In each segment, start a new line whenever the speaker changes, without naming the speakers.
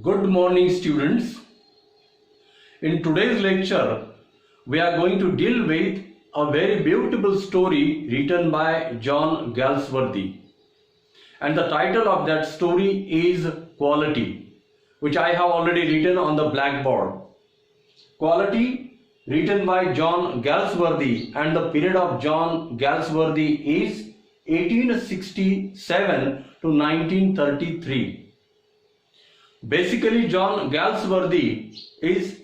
Good morning, students. In today's lecture, we are going to deal with a very beautiful story written by John Galsworthy. And the title of that story is Quality, which I have already written on the blackboard. Quality, written by John Galsworthy, and the period of John Galsworthy is 1867 to 1933. Basically, John Galsworthy is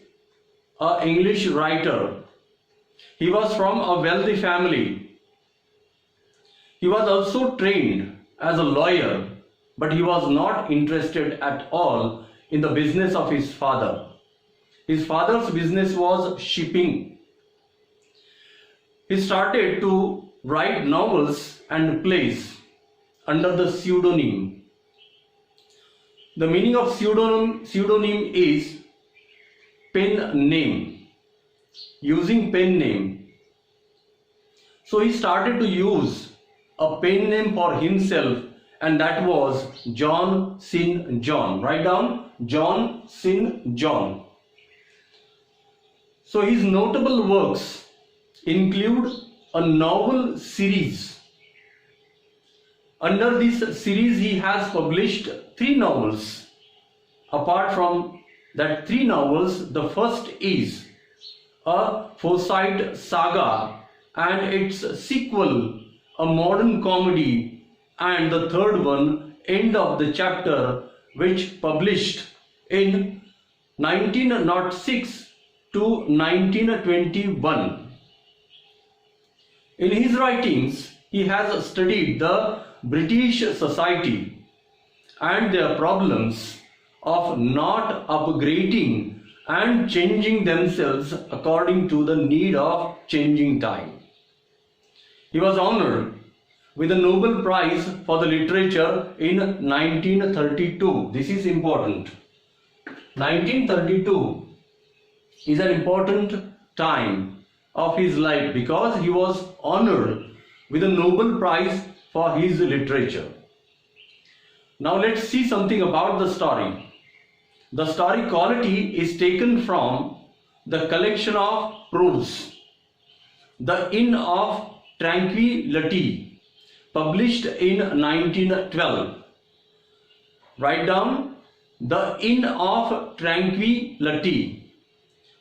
an English writer. He was from a wealthy family. He was also trained as a lawyer, but he was not interested at all in the business of his father. His father's business was shipping. He started to write novels and plays under the pseudonym. The meaning of pseudonym is pen name, using pen name. So he started to use a pen name for himself, and that was John Sin John. Write down John Sin John. So his notable works include a novel series. Under this series, he has published 3 novels. Apart from that 3 novels, the first is a Forsyte saga and its sequel, a modern comedy, and the third one, End of the Chapter, which published in 1906 to 1921. In his writings, he has studied the British society and their problems of not upgrading and changing themselves according to the need of changing time. He was honored with the Nobel Prize for the Literature in 1932. This is important. 1932 is an important time of his life because he was honored with the Nobel Prize for his literature. Now let's see something about the story. The story Quality is taken from the collection of prose, The Inn of Tranquillity, published in 1912. Write down The Inn of Tranquillity.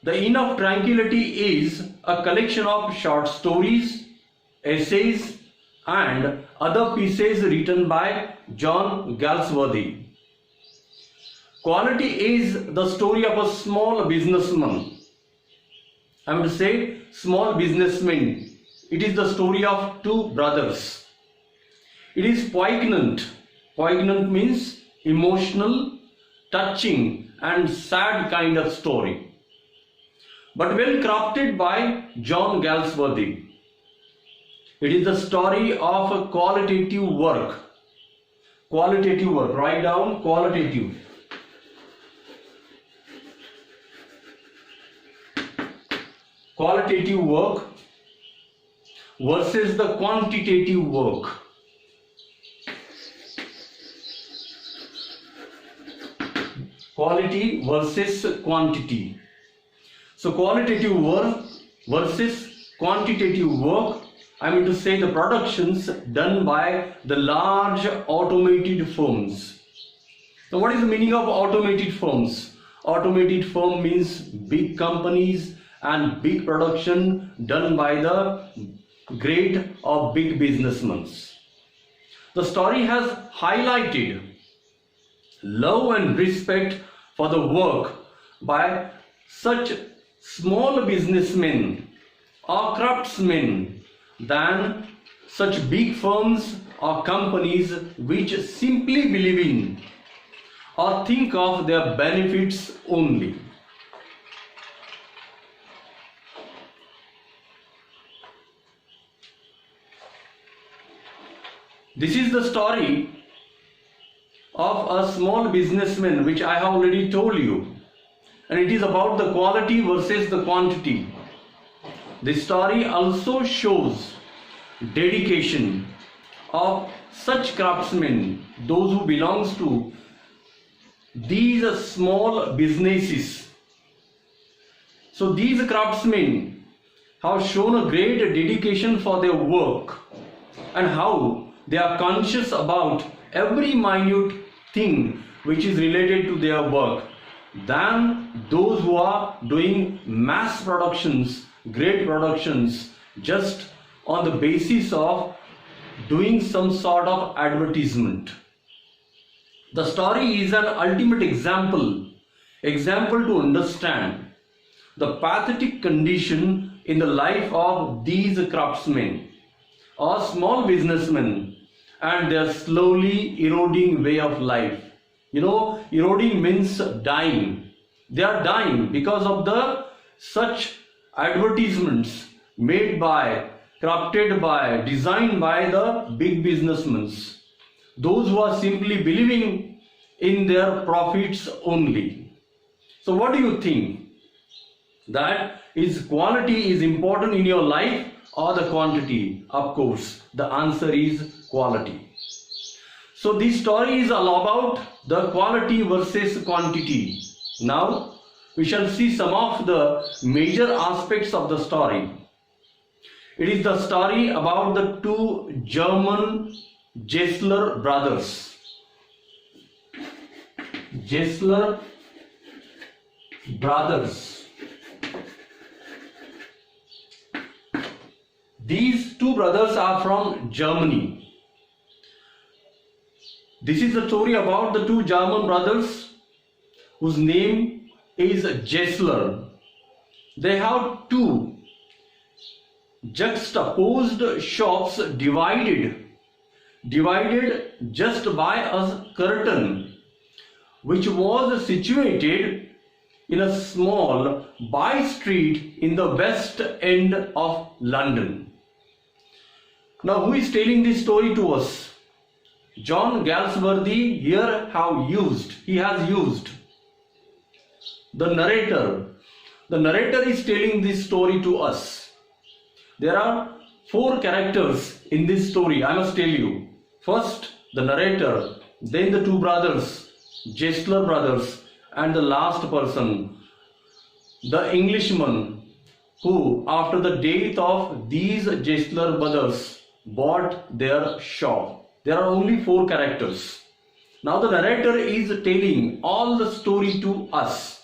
The Inn of Tranquillity is a collection of short stories, essays, and other pieces written by John Galsworthy. Quality is the story of a small businessman. I would say small businessman. It is the story of 2 brothers. It is poignant. Poignant means emotional, touching, and sad kind of story, but well crafted by John Galsworthy. It is the story of a qualitative work. Qualitative work. Write down qualitative. Qualitative work versus the quantitative work. Quality versus quantity. So qualitative work versus quantitative work, I mean to say the productions done by the large automated firms. So what is the meaning of automated firms? Automated firm means big companies and big production done by the great or big businessmen. The story has highlighted love and respect for the work by such small businessmen or craftsmen than such big firms or companies which simply believe in or think of their benefits only. This is the story of a small businessman which I have already told you, and it is about the quality versus the quantity. The story also shows dedication of such craftsmen, those who belongs to these small businesses. So these craftsmen have shown a great dedication for their work and how they are conscious about every minute thing which is related to their work than those who are doing mass productions, great productions, just on the basis of doing some sort of advertisement. The story is an ultimate example to understand the pathetic condition in the life of these craftsmen or small businessmen and their slowly eroding way of life. Eroding means dying. They are dying because of the such advertisements made by, crafted by, designed by the big businessmen. Those who are simply believing in their profits only. So what do you think? That is quality is important in your life or the quantity? Of course, the answer is quality. So this story is all about the quality versus quantity. Now we shall see some of the major aspects of the story. It is the story about the two German Gessler brothers. Gessler brothers. These two brothers are from Germany. This is the story about the two German brothers whose name is Gessler. They have two juxtaposed shops divided just by a curtain, which was situated in a small by street in the West End of London. Now, who is telling this story to us? John Galsworthy here he has used the narrator. The narrator is telling this story to us. There are 4 characters in this story, I must tell you. First, the narrator, then the two brothers, Gessler brothers, and the last person, the Englishman, who after the death of these Gessler brothers bought their shop. There are only 4 characters. Now the narrator is telling all the story to us.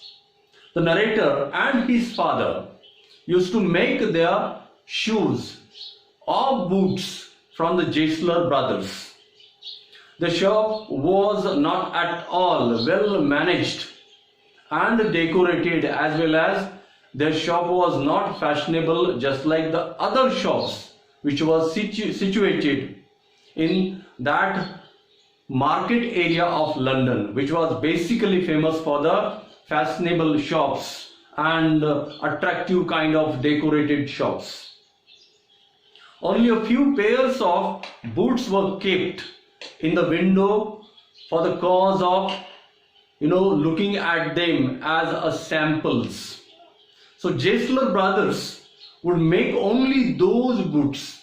The narrator and his father used to make their shoes or boots from the Gessler brothers. The shop was not at all well managed and decorated, as well as their shop was not fashionable just like the other shops which was situated in that market area of London, which was basically famous for the fashionable shops and attractive kind of decorated shops. Only a few pairs of boots were kept in the window for the cause of looking at them as a samples. So Gessler brothers would make only those boots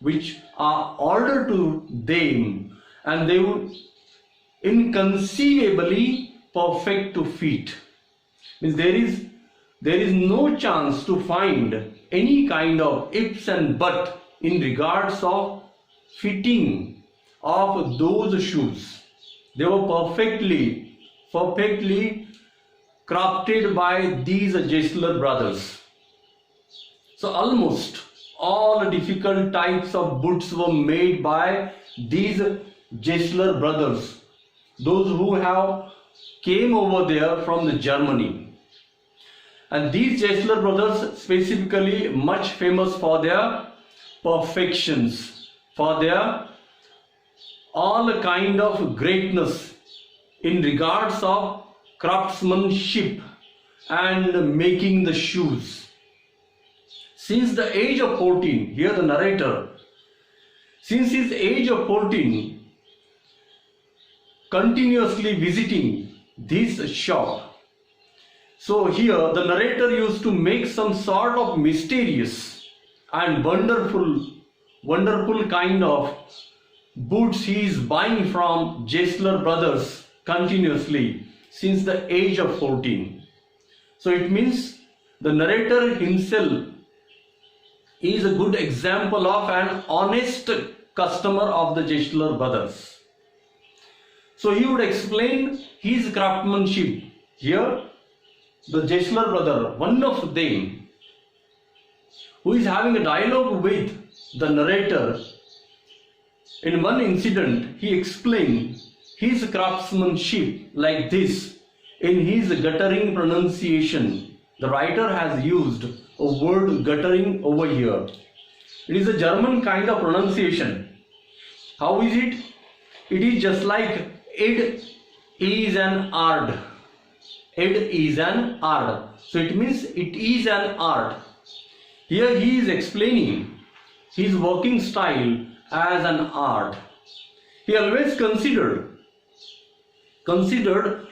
which are ordered to them, and they would inconceivably perfect to fit. Means there is no chance to find any kind of ifs and buts in regards of fitting of those shoes. They were perfectly crafted by these Gessler brothers. So almost all difficult types of boots were made by these Gessler brothers, those who have came over there from the Germany. And these Gessler brothers specifically much famous for their perfections, for their all kind of greatness in regards of craftsmanship and making the shoes. Since the age of 14, here the narrator, since his age of 14, continuously visiting this shop. So here the narrator used to make some sort of mysterious and wonderful kind of boots he is buying from Gessler brothers continuously. since the age of 14. So it means the narrator himself is a good example of an honest customer of the Jesler brothers. So he would explain his craftsmanship. Here, the Jesler brother, one of them, who is having a dialogue with the narrator, in one incident, he explained his craftsmanship like this in his guttering pronunciation. The writer has used a word guttering over here. It is a German kind of pronunciation. How is it? It is just like it is an art. It is an art. So it means it is an art. Here he is explaining his working style as an art. He always considered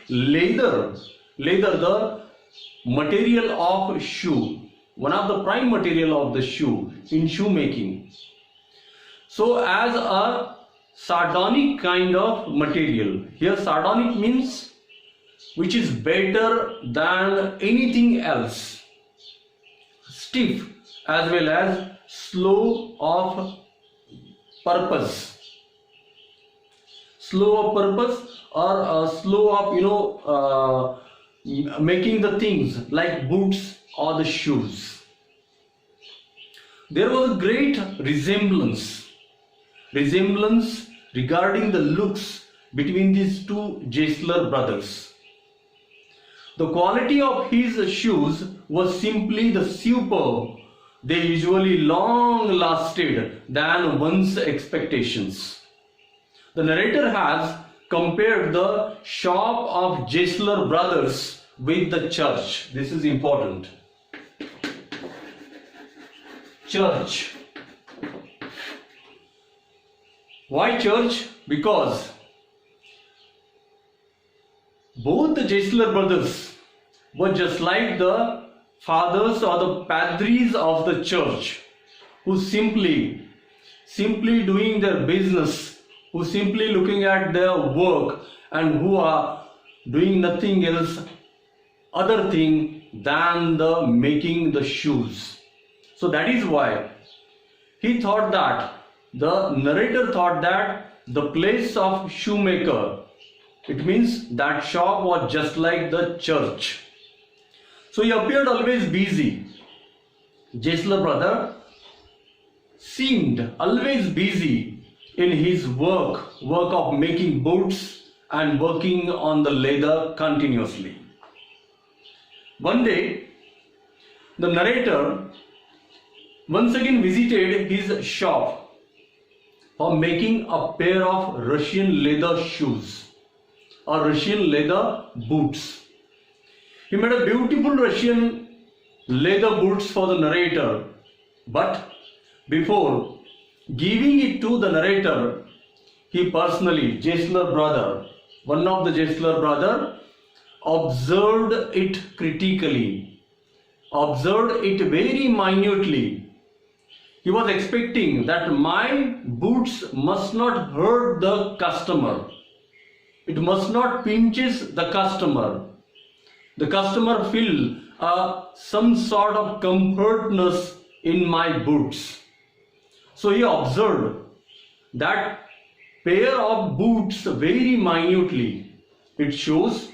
leather the material of shoe, one of the prime material of the shoe in shoemaking. So as a sardonic kind of material. Here sardonic means which is better than anything else. Stiff as well as slow of purpose. Slow of purpose or slow of making the things like boots or the shoes. There was a great resemblance regarding the looks between these two Jesler brothers. The quality of his shoes was simply the superb. They usually long lasted than one's expectations. The narrator has compared the shop of Jesler brothers with the church. This is important. Church. Why church? Because both the Jesler brothers were just like the fathers or the padres of the church, who simply doing their business, who simply looking at their work, and who are doing nothing else other thing than the making the shoes. So that is why he thought that, the narrator thought that the place of shoemaker, it means that shop was just like the church. So he appeared always busy. Jesler brother seemed always busy in his work of making boots and working on the leather continuously. One day, the narrator once again visited his shop for making a pair of Russian leather shoes or Russian leather boots. He made a beautiful Russian leather boots for the narrator, but before giving it to the narrator, he personally, Jesler brother, one of the Jesler brother, observed it critically, observed it very minutely. He was expecting that my boots must not hurt the customer. It must not pinches the customer. The customer feel some sort of comfortness in my boots. So he observed that pair of boots very minutely. It shows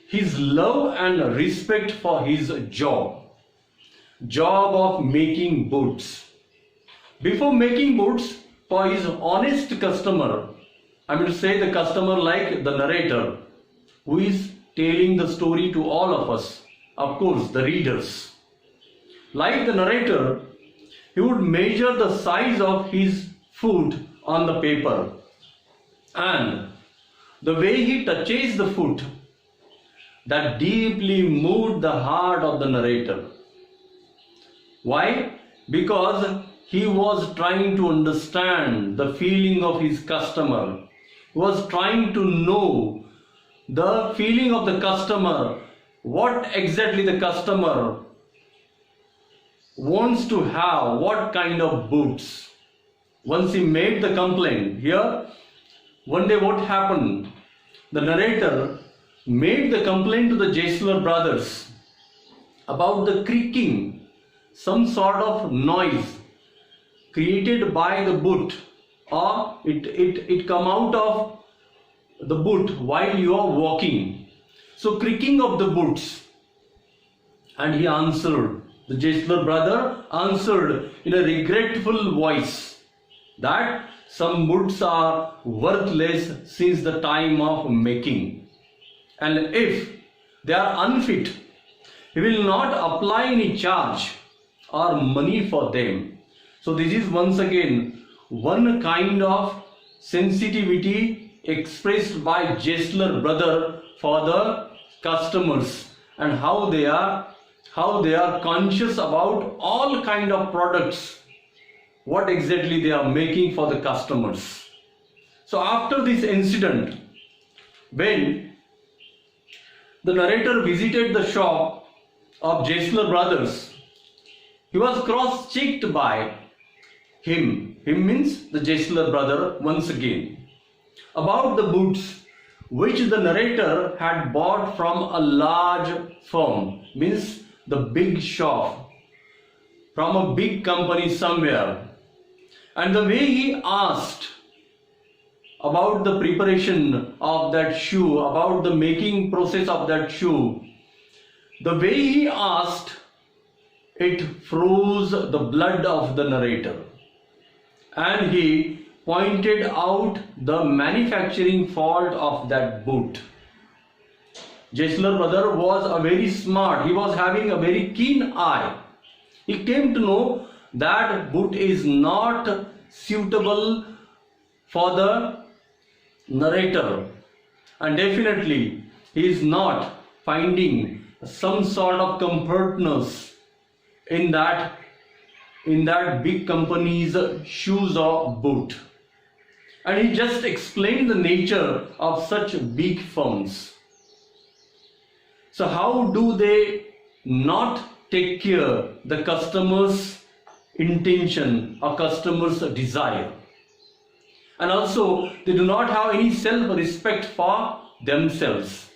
his love and respect for his job of making boots. Before making boots for his honest customer, I mean to say the customer like the narrator, who is telling the story to all of us, of course the readers. Like the narrator, he would measure the size of his foot on the paper, and the way he touches the foot, that deeply moved the heart of the narrator. Why? Because he was trying to understand the feeling of his customer. He was trying to know the feeling of the customer, what exactly the customer wants to have, what kind of boots. Once he made the complaint, here, one day what happened? The narrator made the complaint to the Jesler brothers about the creaking, some sort of noise created by the boot, or it come out of the boot while you are walking. So creaking of the boots. And he answered, the Jesler brother answered in a regretful voice that some boots are worthless since the time of making, and if they are unfit, he will not apply any charge or money for them. So this is once again one kind of sensitivity expressed by Jesler brother for the customers, and how they are conscious about all kind of products, what exactly they are making for the customers. So after this incident, when the narrator visited the shop of Jesler brothers, he was cross-checked by him means the Jesler brother once again, about the boots which the narrator had bought from a large firm, means the big shop, from a big company somewhere. And the way he asked about the preparation of that shoe, about the making process of that shoe, the way he asked, it froze the blood of the narrator. And he pointed out the manufacturing fault of that boot. Jesler brother was a very smart, he was having a very keen eye. He came to know that boot is not suitable for the narrator, and definitely he is not finding some sort of comfortness in that big company's shoes or boot. And he just explained the nature of such big firms. So how do they not take care the customer's intention or customer's desire? And also they do not have any self-respect for themselves.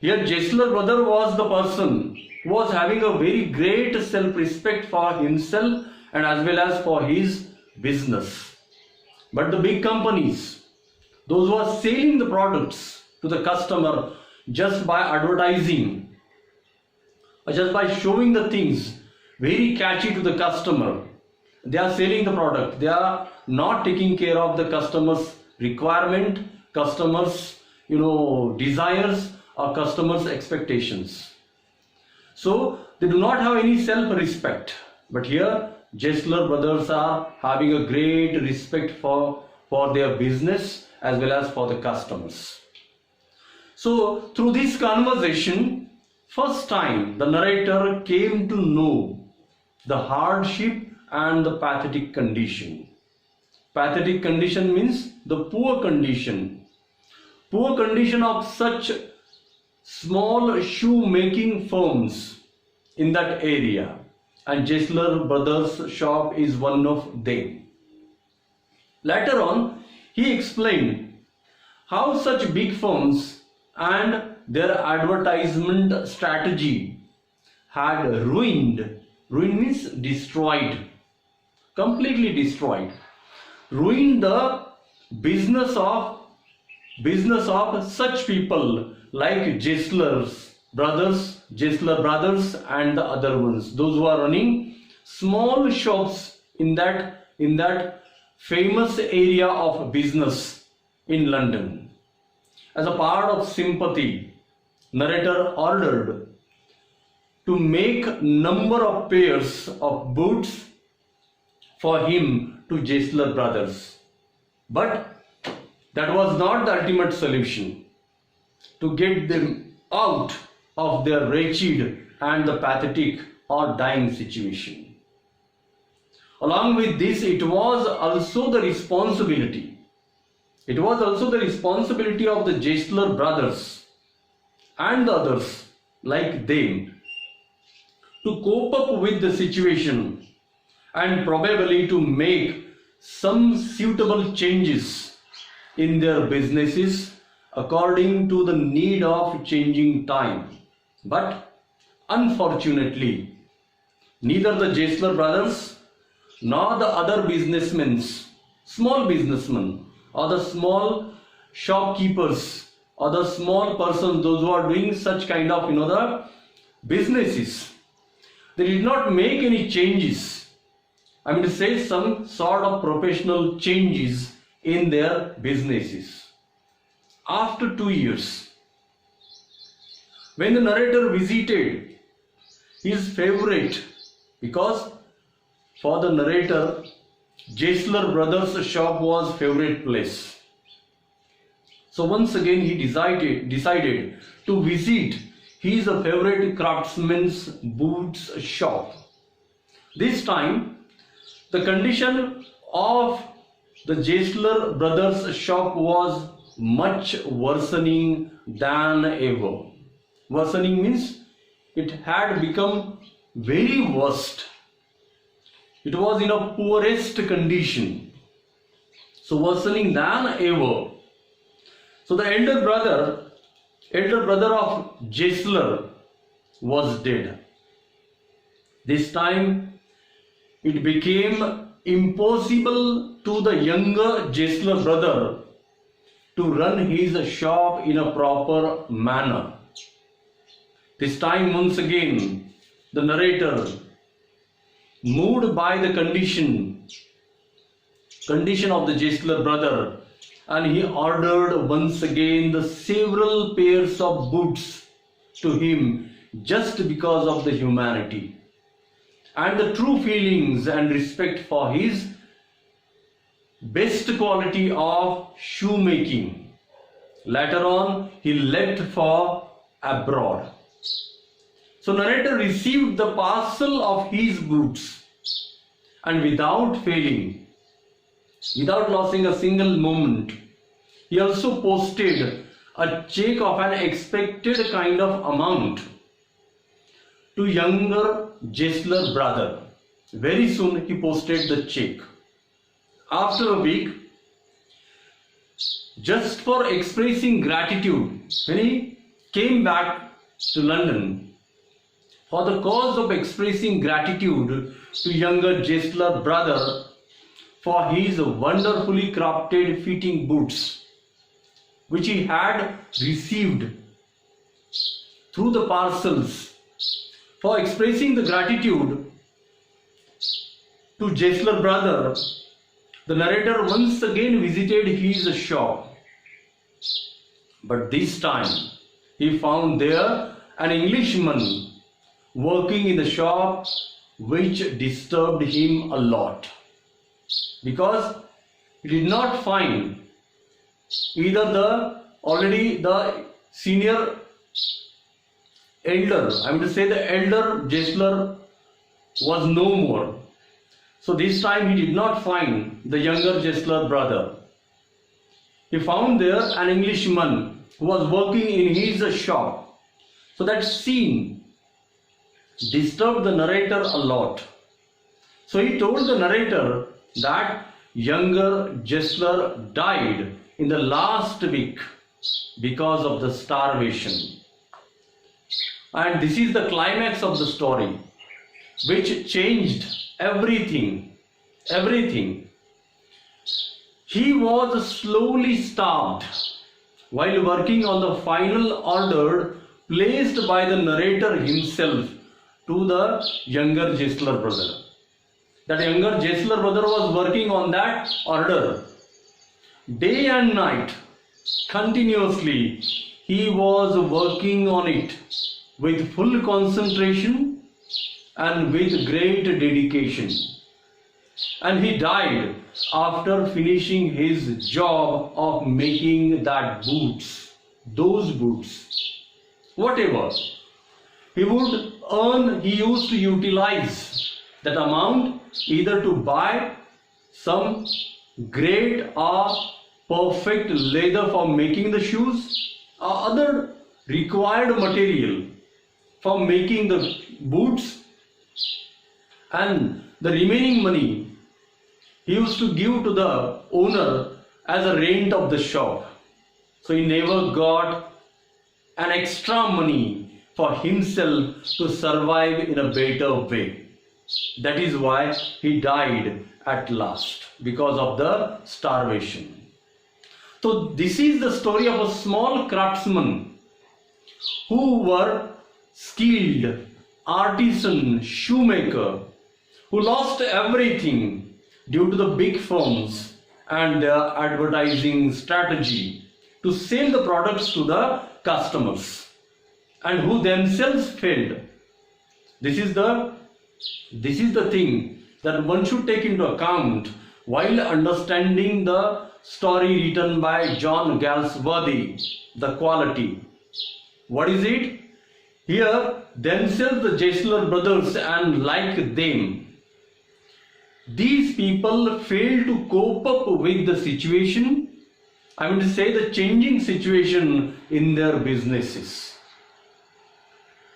Here Jesler brother was the person who was having a very great self-respect for himself and as well as for his business. But the big companies, those who are selling the products to the customer just by advertising, or just by showing the things very catchy to the customer, they are selling the product. They are not taking care of the customer's requirement, customer's desires or customer's expectations. So they do not have any self-respect. But here Jesler brothers are having a great respect for their business as well as for the customers. So through this conversation, first time the narrator came to know the hardship and the pathetic condition. Pathetic condition means the poor condition of such small shoemaking firms in that area, and Jesler brothers shop is one of them. Later on he explained how such big firms and their advertisement strategy had ruined means destroyed, completely destroyed, ruined the business of such people like Jesler brothers and the other ones, those who are running small shops in that famous area of business in London. As a part of sympathy, narrator ordered to make number of pairs of boots for him to Jesler brothers. But that was not the ultimate solution to get them out of their wretched and the pathetic or dying situation. Along with this, it was also the responsibility of the Jesler brothers and the others like them to cope up with the situation and probably to make some suitable changes in their businesses according to the need of changing time. But unfortunately, neither the Gaisler brothers nor the other businessmen, small businessmen, or the small shopkeepers, or the small persons, those who are doing such kind of the businesses, they did not make any changes. I mean to say, some sort of professional changes in their businesses. After 2 years, when the narrator visited his favorite, because for the narrator, Gaisler brothers' shop was favorite place. So once again he decided to visit his favorite craftsman's boots shop. This time, the condition of the Gaisler brothers' shop was much worsening than ever. Worsening means it had become very worst. It was in a poorest condition. So worsening than ever. So the elder brother of Gaisler was dead. This time it became impossible to the younger Gaisler brother to run his shop in a proper manner. This time once again the narrator, moved by the condition of the Gaisler brother, and he ordered once again the several pairs of boots to him just because of the humanity and the true feelings and respect for his best quality of shoemaking. Later on, he left for abroad. So narrator received the parcel of his boots, and without failing, without losing a single moment, he also posted a check of an expected kind of amount to younger Gaisler brother. Very soon he posted the check. After a week, just for expressing gratitude, when he came back to London, for the cause of expressing gratitude to younger Gaisler brother for his wonderfully crafted fitting boots, which he had received through the parcels, for expressing the gratitude to Gaisler brother, the narrator once again visited his shop. But this time he found there an Englishman working in the shop, which disturbed him a lot, because he did not find either the senior elder, I mean to say the elder Gaisler was no more. So this time he did not find the younger Gaisler brother. He found there an Englishman who was working in his shop. So that scene disturbed the narrator a lot. So he told the narrator that younger Gaisler died in the last week because of the starvation. And this is the climax of the story, which changed everything. He was slowly starved while working on the final order placed by the narrator himself to the younger Gaisler brother. That younger Gaisler brother was working on that order day and night, continuously. He was working on it with full concentration and with great dedication. And he died after finishing his job of making that boots, those boots. Whatever he would earn, he used to utilize that amount either to buy some great or perfect leather for making the shoes or other required material for making the boots, and the remaining money he used to give to the owner as a rent of the shop. So he never got an extra money for himself to survive in a better way. That is why he died at last, because of the starvation. So this is the story of a small craftsman who were skilled artisan shoemaker who lost everything due to the big firms and their advertising strategy to sell the products to the customers, and who themselves failed. This is the thing that one should take into account while understanding the story written by John Galsworthy, The Quality. What is it? Here, themselves the Jesler brothers and like them, these people fail to cope up with the situation, I mean to say the changing situation in their businesses.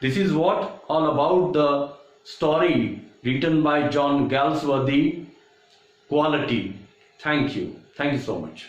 This is what all about the story written by John Galsworthy, Quality. Thank you. Thank you so much.